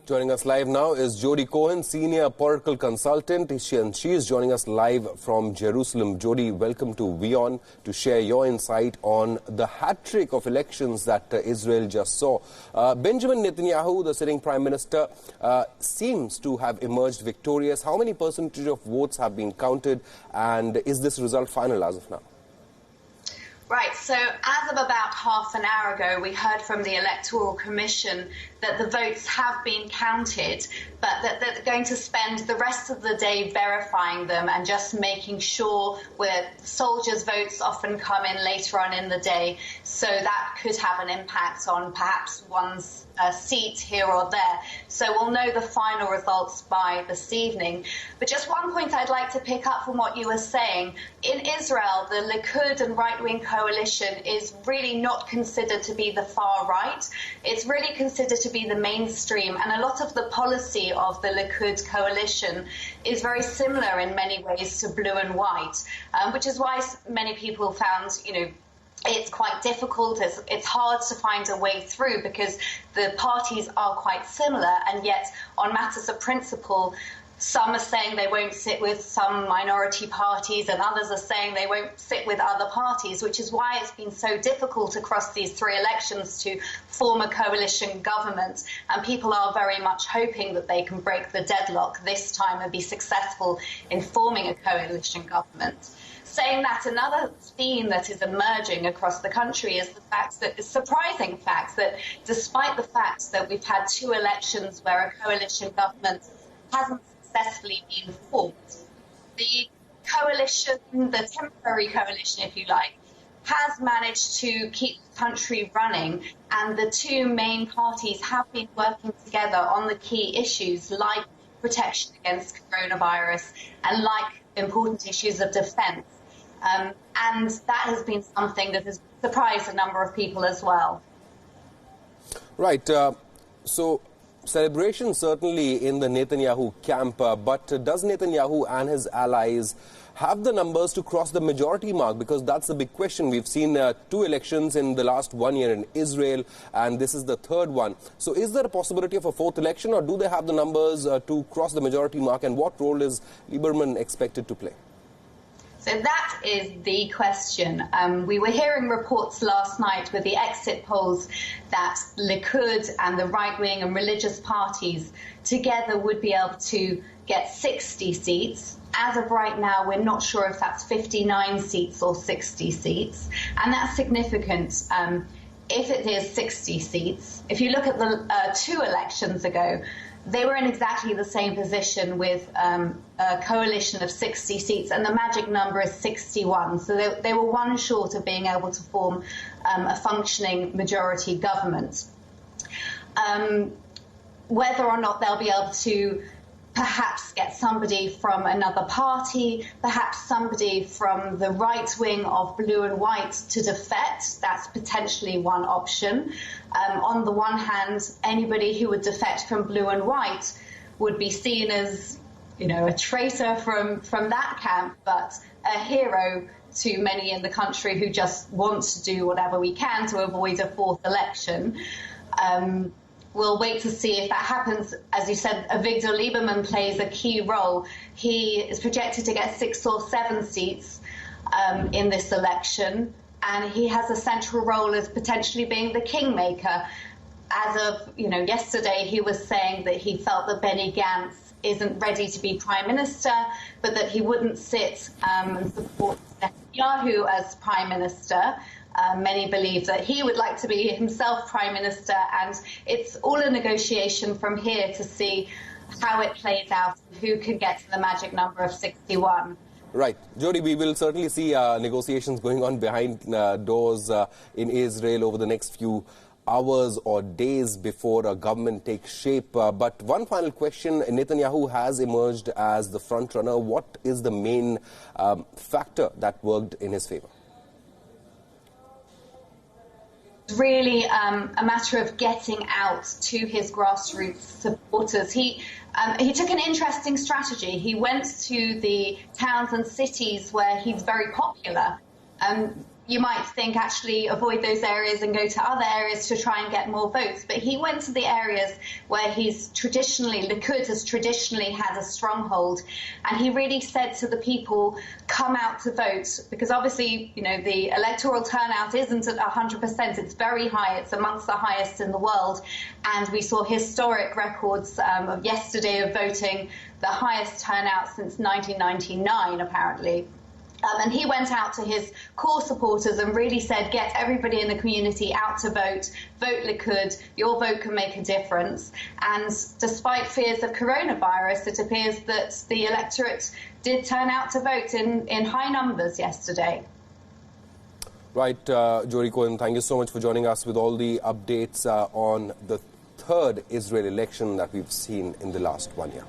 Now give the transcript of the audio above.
Joining us live now is Jody Cohen, senior political consultant. She is joining us live from Jerusalem. Jody, welcome to WION to share your insight on the hat-trick of elections that Israel just saw. Benjamin Netanyahu, the sitting prime minister, seems to have emerged victorious. How many percentage of votes have been counted, and is this result final as of now? Right, so as of about half an hour ago, we heard from the Electoral Commission that the votes have been counted, but that they're going to spend the rest of the day verifying them and just making sure where soldiers' votes often come in later on in the day, so that could have an impact on perhaps one's seat here or there. So we'll know the final results by this evening. But just one point I'd like to pick up from what you were saying. In Israel, the Likud and right-wing coalition is really not considered to be the far right. It's really considered to be the mainstream, and a lot of the policy of the Likud coalition is very similar in many ways to blue and white, which is why many people found, it's quite difficult, it's hard to find a way through because the parties are quite similar, and yet on matters of principle, some are saying they won't sit with some minority parties and others are saying they won't sit with other parties, which is why it's been so difficult across these three elections to form a coalition government. And people are very much hoping that they can break the deadlock this time and be successful in forming a coalition government. Saying that, another theme that is emerging across the country is the surprising fact that despite the fact that we've had two elections where a coalition government hasn't successfully been formed, the coalition, the temporary coalition, if you like, has managed to keep the country running, and the two main parties have been working together on the key issues like protection against coronavirus and like important issues of defence. And that has been something that has surprised a number of people as well. Right. So celebration certainly in the Netanyahu camp, but does Netanyahu and his allies have the numbers to cross the majority mark? Because that's the big question. We've seen two elections in the last 1 year in Israel, and this is the third one. So is there a possibility of a fourth election, or do they have the numbers to cross the majority mark, and what role is Lieberman expected to play? So that is the question. We were hearing reports last night with the exit polls that Likud and the right-wing and religious parties together would be able to get 60 seats. As of right now, we're not sure if that's 59 seats or 60 seats. And that's significant. If it is 60 seats, if you look at the two elections ago, they were in exactly the same position with a coalition of 60 seats, and the magic number is 61. So they were one short of being able to form a functioning majority government. Whether or not they'll be able to perhaps get somebody from another party, perhaps somebody from the right wing of blue and white to defect, that's potentially one option. On the one hand, anybody who would defect from blue and white would be seen as, a traitor from that camp, but a hero to many in the country who just want to do whatever we can to avoid a fourth election. We'll wait to see if that happens. As you said, Avigdor Lieberman plays a key role. He is projected to get 6 or 7 seats in this election, and he has a central role as potentially being the kingmaker. As of yesterday, he was saying that he felt that Benny Gantz isn't ready to be prime minister, but that he wouldn't sit and support Netanyahu as prime minister. Many believe that he would like to be himself prime minister, and it's all a negotiation from here to see how it plays out and who can get to the magic number of 61. Right. Jody, we will certainly see negotiations going on behind doors in Israel over the next few hours or days before a government takes shape. But one final question, Netanyahu has emerged as the front runner. What is the main factor that worked in his favor? Really a matter of getting out to his grassroots supporters. He took an interesting strategy. He went to the towns and cities where he's very popular. you might think actually avoid those areas and go to other areas to try and get more votes. But he went to the areas where Likud has traditionally had a stronghold. And he really said to the people, come out to vote. Because obviously, the electoral turnout isn't at 100%. It's very high. It's amongst the highest in the world. And we saw historic records of yesterday of voting, the highest turnout since 1999, apparently. And he went out to his core supporters and really said, get everybody in the community out to vote Likud, your vote can make a difference. And despite fears of coronavirus, it appears that the electorate did turn out to vote in high numbers yesterday. Right, Jodie Cohen, thank you so much for joining us with all the updates on the third Israel election that we've seen in the last 1 year.